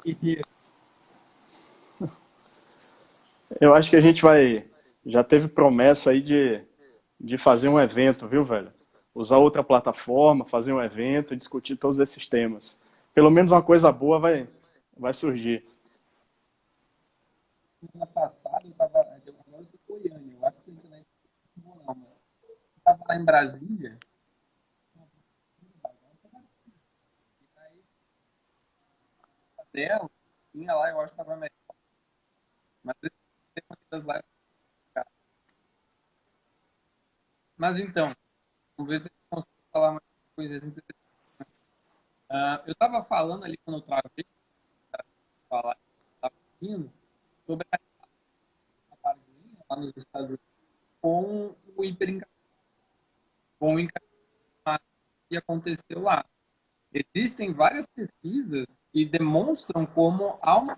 E Eu acho que a gente vai. Já teve promessa aí de fazer um evento, viu, velho? Usar outra plataforma, fazer um evento e discutir todos esses temas. Pelo menos uma coisa boa vai surgir. semana passada agora eu tô em Goiânia, eu acho que a internet não é boa, não, mas eu estava lá em Brasília, e aí a tela, tinha lá, eu acho que estava melhor, mas esse tema aqui das lives, cara. Mas então, vamos ver se eu consigo falar mais coisas interessantes. Eu estava falando ali quando eu travei, falar, estava ouvindo, sobre a barganha lá nos Estados Unidos com o hiperencarnação, com o encarnação que aconteceu lá. Existem várias pesquisas que demonstram como há uma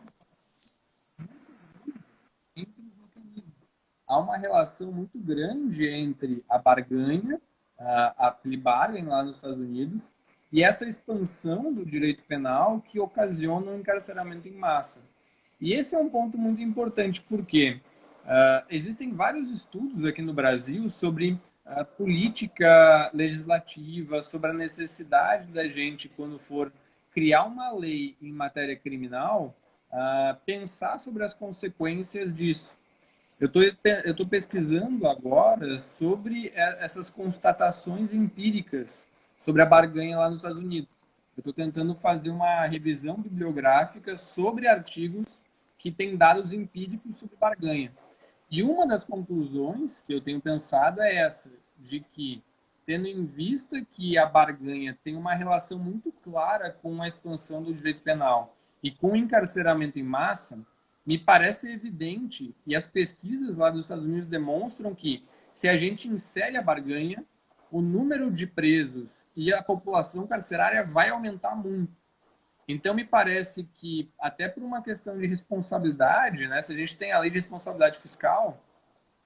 entre os mecanismos. Há uma relação muito grande entre a barganha, a plea bargain lá nos Estados Unidos, e essa expansão do direito penal que ocasiona um encarceramento em massa. E esse é um ponto muito importante, porque existem vários estudos aqui no Brasil sobre a política legislativa, sobre a necessidade da gente, quando for criar uma lei em matéria criminal, pensar sobre as consequências disso. Eu tô pesquisando agora sobre essas constatações empíricas sobre a barganha lá nos Estados Unidos. Eu estou tentando fazer uma revisão bibliográfica sobre artigos que têm dados empíricos sobre barganha. E uma das conclusões que eu tenho pensado é essa, de que, tendo em vista que a barganha tem uma relação muito clara com a expansão do direito penal e com o encarceramento em massa, me parece evidente, e as pesquisas lá dos Estados Unidos demonstram que, se a gente insere a barganha, o número de presos e a população carcerária vai aumentar muito. Então, me parece que, até por uma questão de responsabilidade, né, se a gente tem a lei de responsabilidade fiscal,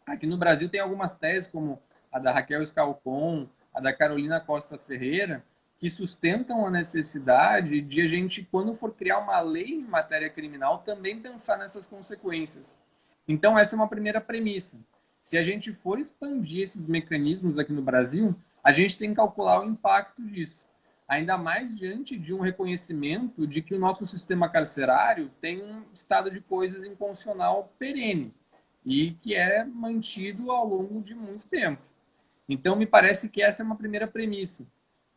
aqui no Brasil tem algumas teses, como a da Raquel Scalcon, a da Carolina Costa Ferreira, que sustentam a necessidade de a gente, quando for criar uma lei em matéria criminal, também pensar nessas consequências. Então, essa é uma primeira premissa. Se a gente for expandir esses mecanismos aqui no Brasil, a gente tem que calcular o impacto disso. Ainda mais diante de um reconhecimento de que o nosso sistema carcerário tem um estado de coisas inconstitucional perene e que é mantido ao longo de muito tempo. Então, me parece que essa é uma primeira premissa.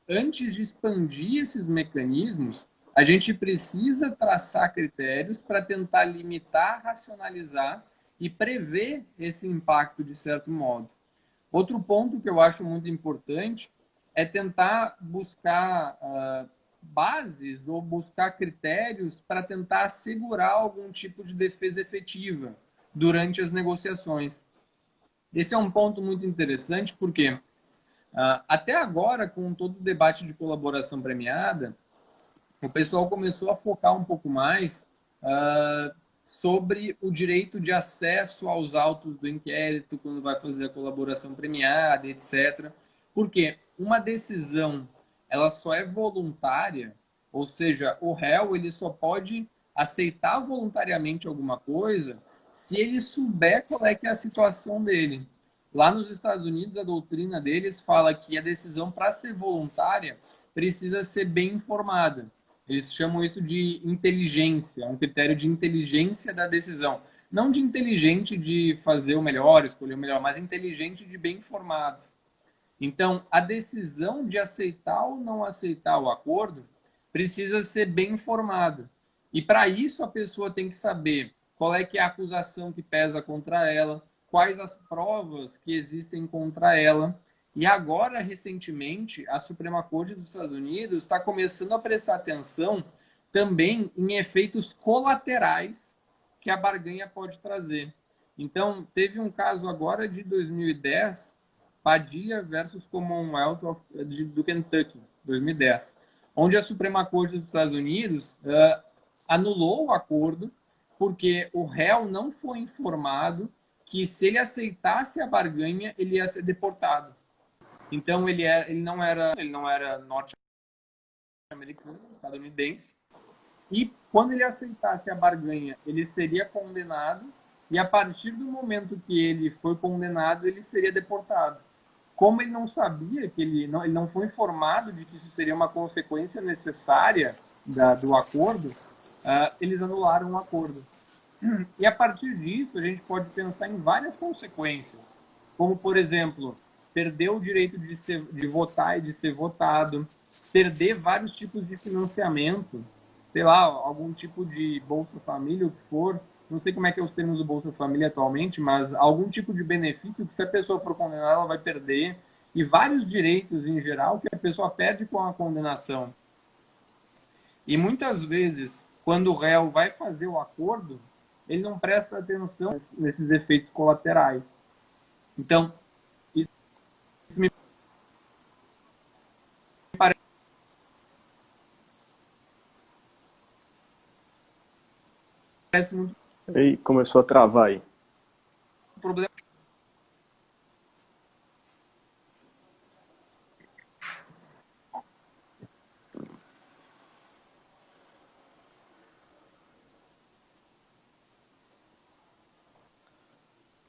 Antes de expandir esses mecanismos, a gente precisa traçar critérios para tentar limitar, racionalizar e prever esse impacto de certo modo. Outro ponto que eu acho muito importante é tentar buscar bases ou buscar critérios para tentar assegurar algum tipo de defesa efetiva durante as negociações. Esse é um ponto muito interessante porque até agora, com todo o debate de colaboração premiada, o pessoal começou a focar um pouco mais sobre o direito de acesso aos autos do inquérito, quando vai fazer a colaboração premiada, etc. Porque uma decisão ela só é voluntária, ou seja, o réu ele só pode aceitar voluntariamente alguma coisa se ele souber qual é que é a situação dele. Lá nos Estados Unidos, a doutrina deles fala que a decisão, para ser voluntária, precisa ser bem informada. Eles chamam isso de inteligência, um critério de inteligência da decisão. Não de inteligente de fazer o melhor, escolher o melhor, mas inteligente de bem informado. Então, a decisão de aceitar ou não aceitar o acordo precisa ser bem informada. E para isso a pessoa tem que saber qual é que é a acusação que pesa contra ela, quais as provas que existem contra ela. E agora, recentemente, a Suprema Corte dos Estados Unidos está começando a prestar atenção também em efeitos colaterais que a barganha pode trazer. Então, teve um caso agora de 2010, Padilha versus Commonwealth do Kentucky, 2010, onde a Suprema Corte dos Estados Unidos anulou o acordo porque o réu não foi informado que, se ele aceitasse a barganha, ele ia ser deportado. Então ele não era norte-americano, estadunidense, e quando ele aceitasse a barganha, ele seria condenado, e a partir do momento que ele foi condenado, ele seria deportado. Como ele não sabia, que ele não foi informado de que isso seria uma consequência necessária do acordo, eles anularam o acordo. E a partir disso, a gente pode pensar em várias consequências, como, por exemplo, perder o direito de votar e de ser votado, perder vários tipos de financiamento, sei lá, algum tipo de Bolsa Família, o que for, não sei como é que é os termos do Bolsa Família atualmente, mas algum tipo de benefício que se a pessoa for condenada, ela vai perder, e vários direitos em geral que a pessoa perde com a condenação. E muitas vezes, quando o réu vai fazer o acordo, ele não presta atenção nesses efeitos colaterais. Então, isso me parece muito E começou a travar aí. problema.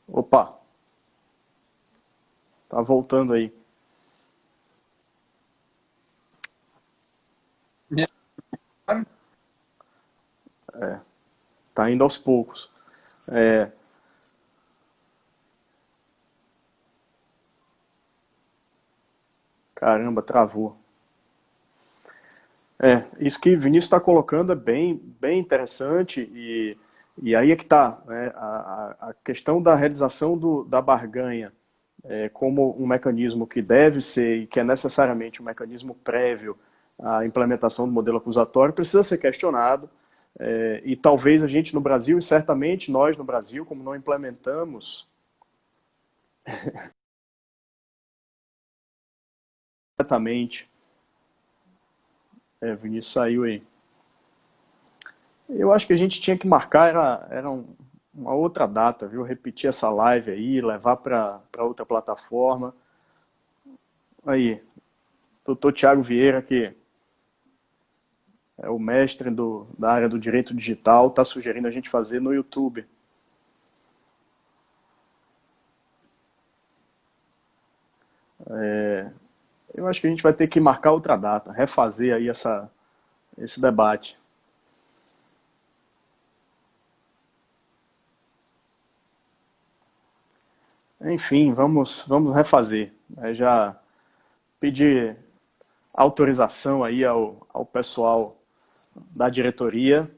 Opa, tá voltando aí. Tá indo aos poucos. É, caramba, travou. Isso que o Vinícius está colocando é bem interessante e aí é que está, né, a questão da realização da barganha como um mecanismo que deve ser e que é necessariamente um mecanismo prévio à implementação do modelo acusatório precisa ser questionado e talvez a gente no Brasil, e certamente nós no Brasil, como não implementamos completamente, Vinícius saiu aí. Eu acho que a gente tinha que marcar uma outra data, viu? Repetir essa live aí, levar para outra plataforma. Aí, doutor Tiago Vieira, que é o mestre da área do direito digital, está sugerindo a gente fazer no YouTube. Eu acho que a gente vai ter que marcar outra data, refazer aí esse debate. Enfim, vamos refazer. Já pedir autorização aí ao pessoal da diretoria,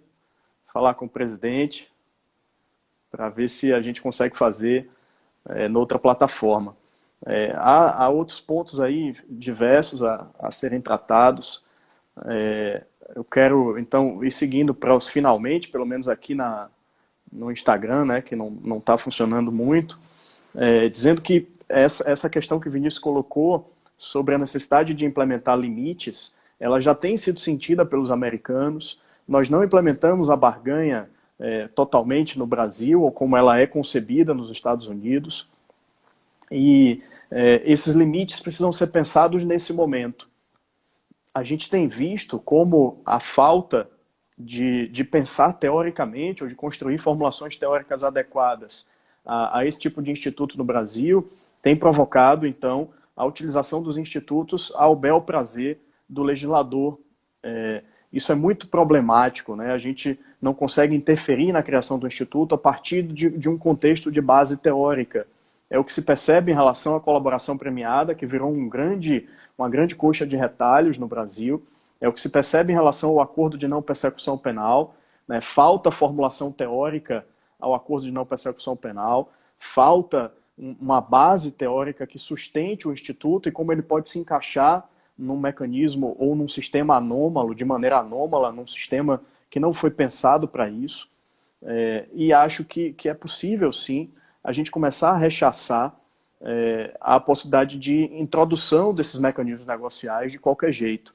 falar com o presidente, para ver se a gente consegue fazer noutra plataforma. Há outros pontos aí diversos a serem tratados. Eu quero, então, ir seguindo para os finalmente, pelo menos aqui no Instagram, né, que não está funcionando muito, dizendo que essa questão que o Vinícius colocou sobre a necessidade de implementar limites, ela já tem sido sentida pelos americanos. Nós não implementamos a barganha totalmente no Brasil, ou como ela é concebida nos Estados Unidos. E esses limites precisam ser pensados nesse momento. A gente tem visto como a falta de pensar teoricamente ou de construir formulações teóricas adequadas a esse tipo de instituto no Brasil tem provocado, então, a utilização dos institutos ao bel prazer do legislador. Isso é muito problemático, né? A gente não consegue interferir na criação do instituto a partir de um contexto de base teórica. É o que se percebe em relação à colaboração premiada, que virou uma grande coxa de retalhos no Brasil. É o que se percebe em relação ao acordo de não persecução penal, né? Falta formulação teórica ao acordo de não persecução penal, falta uma base teórica que sustente o Instituto e como ele pode se encaixar num mecanismo ou num sistema anômalo, de maneira anômala, num sistema que não foi pensado para isso. E acho que é possível, sim, a gente começar a rechaçar a possibilidade de introdução desses mecanismos negociais de qualquer jeito.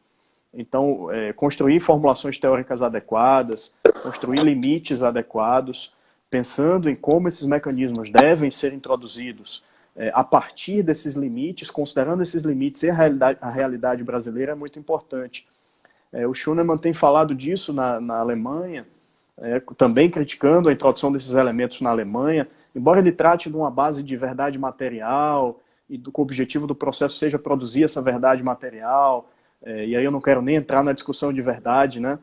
Então, construir formulações teóricas adequadas, construir limites adequados, pensando em como esses mecanismos devem ser introduzidos a partir desses limites, considerando esses limites e a realidade brasileira é muito importante. O Schunemann tem falado disso na Alemanha, também criticando a introdução desses elementos na Alemanha, embora ele trate de uma base de verdade material e o objetivo do processo seja produzir essa verdade material, e aí eu não quero nem entrar na discussão de verdade, né,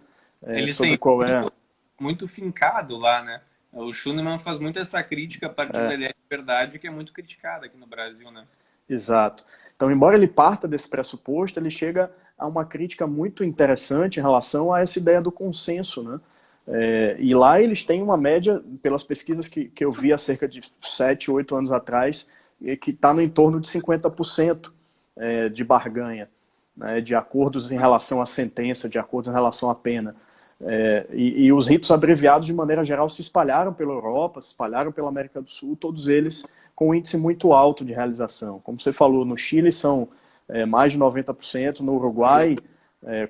Eles sobre têm qual é... muito fincado lá, né? O Schunemann faz muito essa crítica a partir da ideia de verdade, que é muito criticada aqui no Brasil, né? Exato. Então, embora ele parta desse pressuposto, ele chega a uma crítica muito interessante em relação a essa ideia do consenso, né? E lá eles têm uma média, pelas pesquisas que eu vi há cerca de 7, 8 anos atrás, que está no entorno de 50% de barganha, né, de acordos em relação à sentença, de acordos em relação à pena. E os ritos abreviados, de maneira geral, se espalharam pela Europa, se espalharam pela América do Sul, todos eles com um índice muito alto de realização. Como você falou, no Chile são mais de 90%, no Uruguai,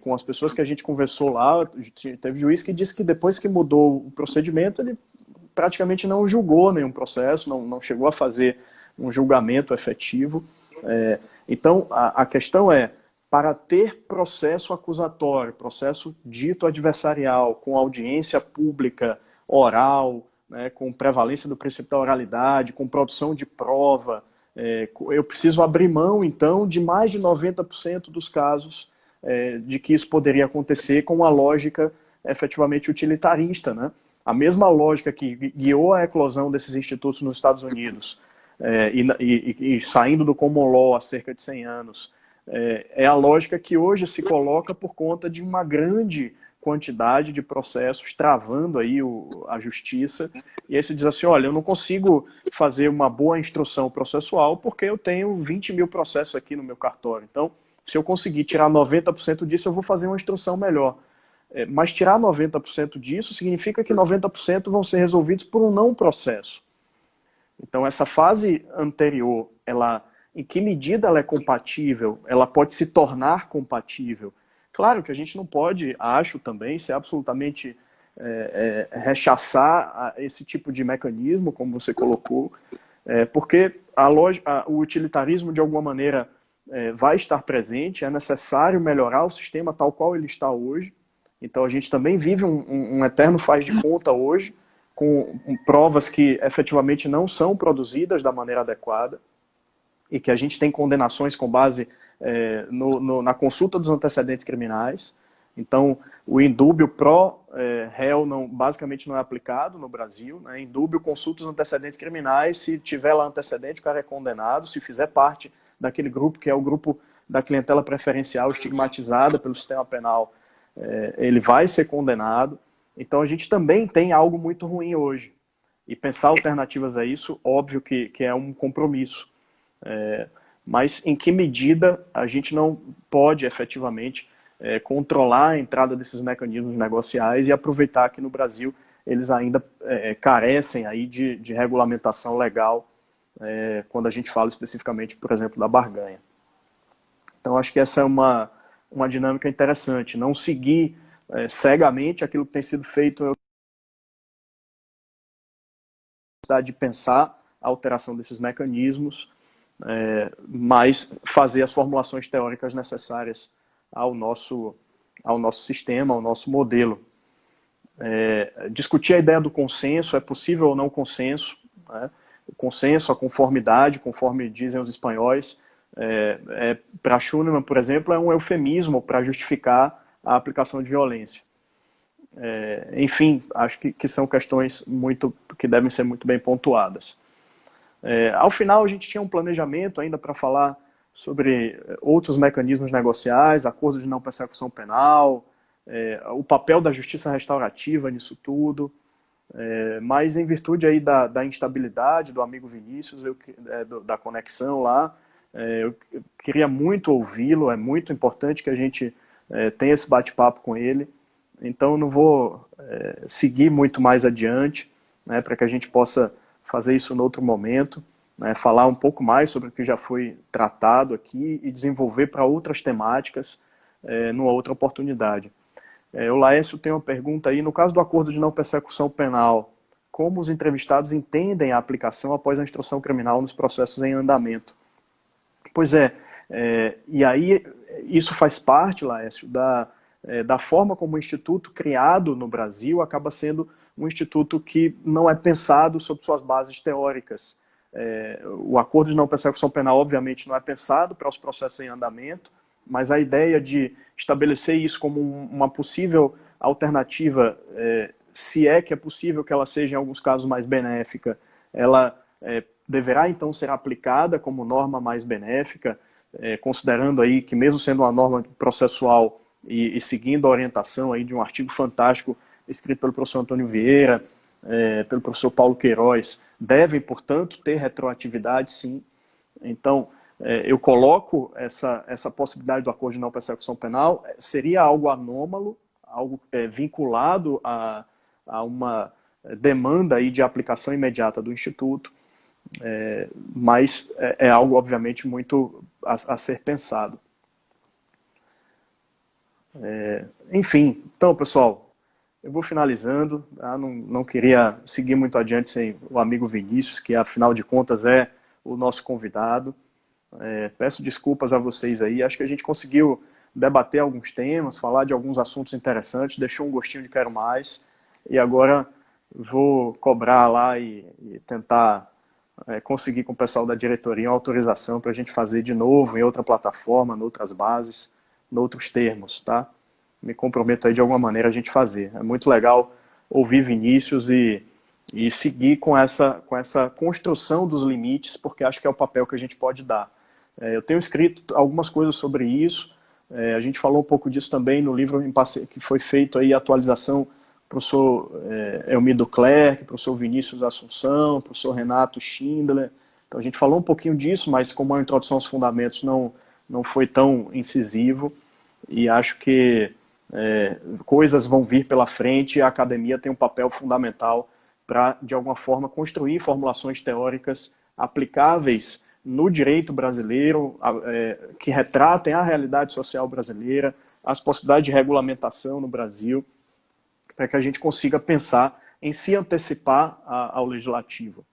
com as pessoas que a gente conversou lá, teve juiz que disse que depois que mudou o procedimento, ele praticamente não julgou nenhum processo, não chegou a fazer um julgamento efetivo. Então, a questão é, para ter processo acusatório, processo dito adversarial, com audiência pública, oral, né, com prevalência do princípio da oralidade, com produção de prova, eu preciso abrir mão, então, de mais de 90% dos casos de que isso poderia acontecer com uma lógica efetivamente utilitarista, né? A mesma lógica que guiou a eclosão desses institutos nos Estados Unidos e saindo do common law há cerca de 100 anos, é a lógica que hoje se coloca por conta de uma grande quantidade de processos travando aí a justiça, e aí se diz assim, olha, eu não consigo fazer uma boa instrução processual porque eu tenho 20 mil processos aqui no meu cartório, então se eu conseguir tirar 90% disso, eu vou fazer uma instrução melhor. Mas tirar 90% disso significa que 90% vão ser resolvidos por um não processo. Então essa fase anterior, em que medida ela é compatível, ela pode se tornar compatível. Claro que a gente não pode, acho também, ser absolutamente rechaçar esse tipo de mecanismo, como você colocou, porque o utilitarismo, de alguma maneira, vai estar presente, é necessário melhorar o sistema tal qual ele está hoje. Então a gente também vive um eterno faz de conta hoje, com provas que efetivamente não são produzidas da maneira adequada, e que a gente tem condenações com base na consulta dos antecedentes criminais. Então, o indúbio pró-réu basicamente não é aplicado no Brasil. Né? Indúbio consulta os antecedentes criminais, se tiver lá antecedente, o cara é condenado, se fizer parte daquele grupo que é o grupo da clientela preferencial estigmatizada pelo sistema penal, ele vai ser condenado. Então, a gente também tem algo muito ruim hoje. E pensar alternativas a isso, óbvio que é um compromisso. Mas em que medida a gente não pode efetivamente controlar a entrada desses mecanismos negociais e aproveitar que no Brasil eles ainda carecem aí de regulamentação legal quando a gente fala especificamente, por exemplo, da barganha. Então acho que essa é uma dinâmica interessante, não seguir cegamente aquilo que tem sido feito de pensar a alteração desses mecanismos, mas fazer as formulações teóricas necessárias ao nosso sistema, ao nosso modelo. Discutir a ideia do consenso, é possível ou não consenso, né? O consenso, a conformidade, conforme dizem os espanhóis, para Schunemann, por exemplo, é um eufemismo para justificar a aplicação de violência. Enfim, acho que são questões que devem ser muito bem pontuadas. Ao final, a gente tinha um planejamento ainda para falar sobre outros mecanismos negociais, acordos de não persecução penal, o papel da justiça restaurativa nisso tudo, mas em virtude aí da instabilidade do amigo Vinícius, da conexão lá, eu queria muito ouvi-lo, é muito importante que a gente tenha esse bate-papo com ele, então eu não vou seguir muito mais adiante, né, para que a gente possa fazer isso em outro momento, né, falar um pouco mais sobre o que já foi tratado aqui e desenvolver para outras temáticas numa outra oportunidade. O Laércio tem uma pergunta aí, no caso do acordo de não persecução penal, como os entrevistados entendem a aplicação após a instrução criminal nos processos em andamento? Pois e aí isso faz parte, Laércio, da forma como o Instituto criado no Brasil acaba sendo um instituto que não é pensado sobre suas bases teóricas. O acordo de não persecução penal, obviamente, não é pensado para os processos em andamento, mas a ideia de estabelecer isso como uma possível alternativa, se é que é possível que ela seja, em alguns casos, mais benéfica, ela deverá, então, ser aplicada como norma mais benéfica, considerando aí que, mesmo sendo uma norma processual e seguindo a orientação aí de um artigo fantástico escrito pelo professor Antônio Vieira, pelo professor Paulo Queiroz, devem, portanto, ter retroatividade, sim. Então, eu coloco essa possibilidade do acordo de não persecução penal, seria algo anômalo, algo vinculado a uma demanda aí de aplicação imediata do Instituto, mas é algo, obviamente, muito a ser pensado. Enfim, então, pessoal, eu vou finalizando. Tá? Não queria seguir muito adiante sem o amigo Vinícius, que, afinal de contas, é o nosso convidado. Peço desculpas a vocês aí. Acho que a gente conseguiu debater alguns temas, falar de alguns assuntos interessantes, deixou um gostinho de quero mais. E agora vou cobrar lá e tentar conseguir com o pessoal da diretoria uma autorização para a gente fazer de novo em outra plataforma, em outras bases, em outros termos, tá? Me comprometo aí de alguma maneira a gente fazer. É muito legal ouvir Vinícius e seguir com essa construção dos limites, porque acho que é o papel que a gente pode dar. Eu tenho escrito algumas coisas sobre isso, a gente falou um pouco disso também no livro que foi feito aí, a atualização, professor Elmido Clerc, professor Vinícius Assunção, professor Renato Schindler. Então a gente falou um pouquinho disso, mas como a introdução aos fundamentos não foi tão incisivo, e acho que coisas vão vir pela frente e a academia tem um papel fundamental para, de alguma forma, construir formulações teóricas aplicáveis no direito brasileiro, que retratem a realidade social brasileira, as possibilidades de regulamentação no Brasil, para que a gente consiga pensar em se antecipar ao legislativo.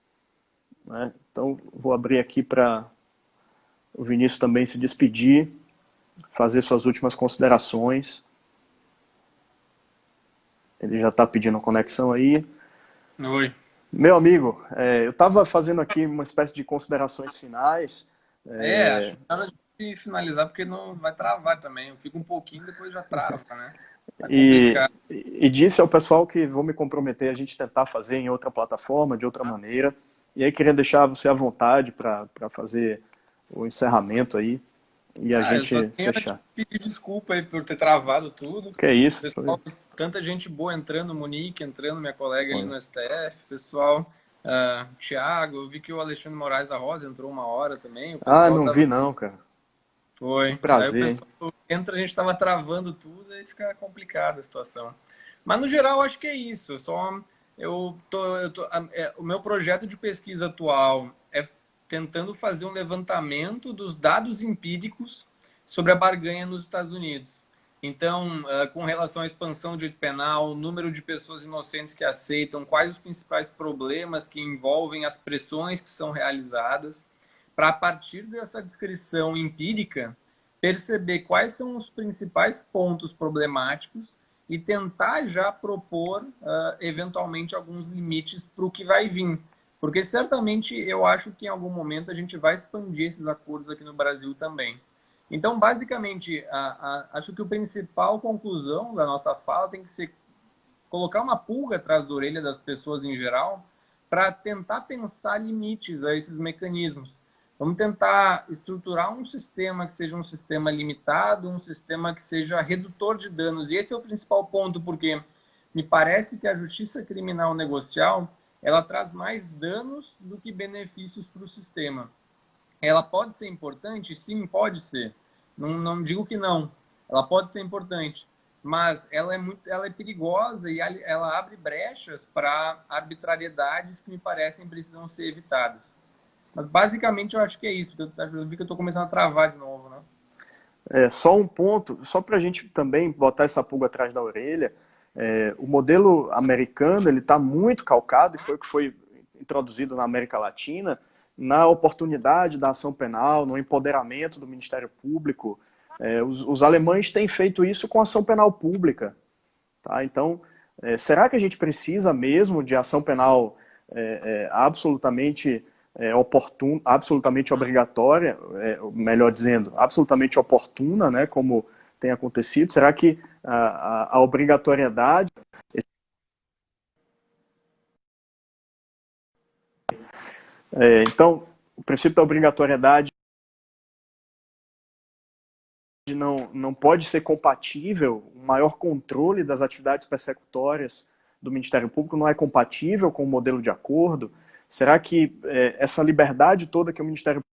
Né? Então, vou abrir aqui para o Vinícius também se despedir, fazer suas últimas considerações. Ele já está pedindo conexão aí. Oi. Meu amigo, eu estava fazendo aqui uma espécie de considerações finais. Acho que nada de finalizar, porque não vai travar também. Eu fico um pouquinho, depois já trava, né? Tá complicado. E disse ao pessoal que vou me comprometer a gente tentar fazer em outra plataforma, de outra maneira. E aí queria deixar você à vontade para fazer o encerramento aí e a gente eu só tenho fechar. que pedir desculpa aí por ter travado tudo. Que é isso? Pessoal, tanta gente boa entrando, Monique entrando, minha colega ali no STF, pessoal, Thiago, eu vi que o Alexandre Moraes da Rosa entrou uma hora também. O pessoal não vi não, cara. Foi. Prazer. Aí o pessoal entra, a gente estava travando tudo e fica complicada a situação. Mas no geral acho que é isso. O meu projeto de pesquisa atual é tentando fazer um levantamento dos dados empíricos sobre a barganha nos Estados Unidos. Então, com relação à expansão do direito penal, número de pessoas inocentes que aceitam, quais os principais problemas que envolvem as pressões que são realizadas, para, a partir dessa descrição empírica, perceber quais são os principais pontos problemáticos e tentar já propor, eventualmente, alguns limites para o que vai vir. Porque, certamente, eu acho que em algum momento a gente vai expandir esses acordos aqui no Brasil também. Então, basicamente, acho que a principal conclusão da nossa fala tem que ser colocar uma pulga atrás da orelha das pessoas em geral para tentar pensar limites a esses mecanismos. Vamos tentar estruturar um sistema que seja um sistema limitado, um sistema que seja redutor de danos. E esse é o principal ponto, porque me parece que a justiça criminal negocial ela traz mais danos do que benefícios para o sistema. Ela pode ser importante? Sim, pode ser. Não digo que não. Ela pode ser importante. Mas ela é perigosa e ela abre brechas para arbitrariedades que me parecem precisam ser evitadas. Mas basicamente eu acho que é isso. Eu vi que eu estou começando a travar de novo, né? Só um ponto, só para a gente também botar essa pulga atrás da orelha, o modelo americano ele está muito calcado, e foi o que foi introduzido na América Latina, na oportunidade da ação penal, no empoderamento do Ministério Público, Os alemães têm feito isso com ação penal pública. Tá? Então, será que a gente precisa mesmo de ação penal absolutamente oportuna, absolutamente obrigatória, melhor dizendo, absolutamente oportuna, né, como tem acontecido? Será que a obrigatoriedade... Então, o princípio da obrigatoriedade não pode ser compatível, o maior controle das atividades persecutórias do Ministério Público não é compatível com o modelo de acordo? Será que essa liberdade toda que o Ministério Público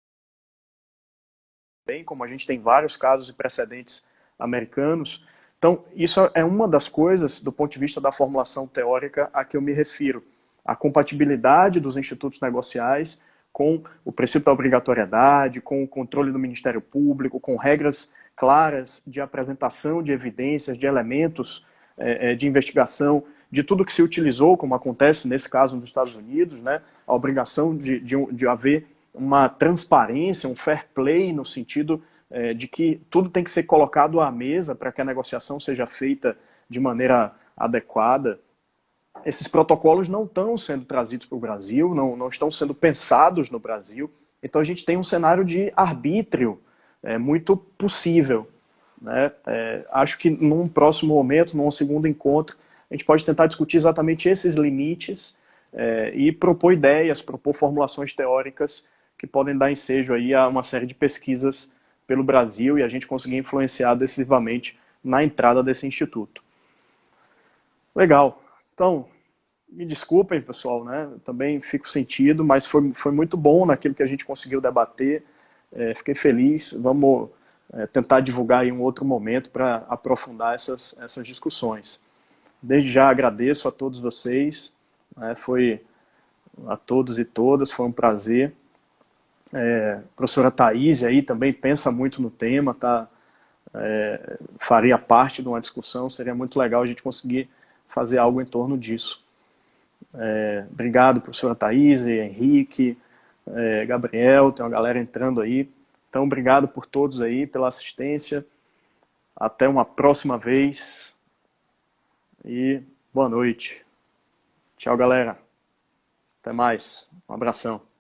tem, como a gente tem vários casos e precedentes americanos, então isso é uma das coisas do ponto de vista da formulação teórica a que eu me refiro, a compatibilidade dos institutos negociais com o princípio da obrigatoriedade, com o controle do Ministério Público, com regras claras de apresentação de evidências, de elementos de investigação, de tudo que se utilizou, como acontece nesse caso nos Estados Unidos, né, a obrigação de haver uma transparência, um fair play, no sentido de que tudo tem que ser colocado à mesa para que a negociação seja feita de maneira adequada. Esses protocolos não estão sendo trazidos para o Brasil, não estão sendo pensados no Brasil, então a gente tem um cenário de arbítrio muito possível. Né? Acho que num próximo momento, num segundo encontro, a gente pode tentar discutir exatamente esses limites e propor ideias, propor formulações teóricas que podem dar ensejo aí a uma série de pesquisas pelo Brasil e a gente conseguir influenciar decisivamente na entrada desse instituto. Legal. Então, me desculpem, pessoal, né? Eu também fico sentido, mas foi muito bom naquilo que a gente conseguiu debater. Fiquei feliz. Vamos tentar divulgar aí um outro momento para aprofundar essas discussões. Desde já agradeço a todos vocês, né? A todos e todas, foi um prazer. A professora Thaís aí também pensa muito no tema, tá? Faria parte de uma discussão, seria muito legal a gente conseguir fazer algo em torno disso. Obrigado, professora Thaís, Henrique, Gabriel, tem uma galera entrando aí. Então, obrigado por todos aí, pela assistência. Até uma próxima vez. E boa noite. Tchau, galera. Até mais. Um abração.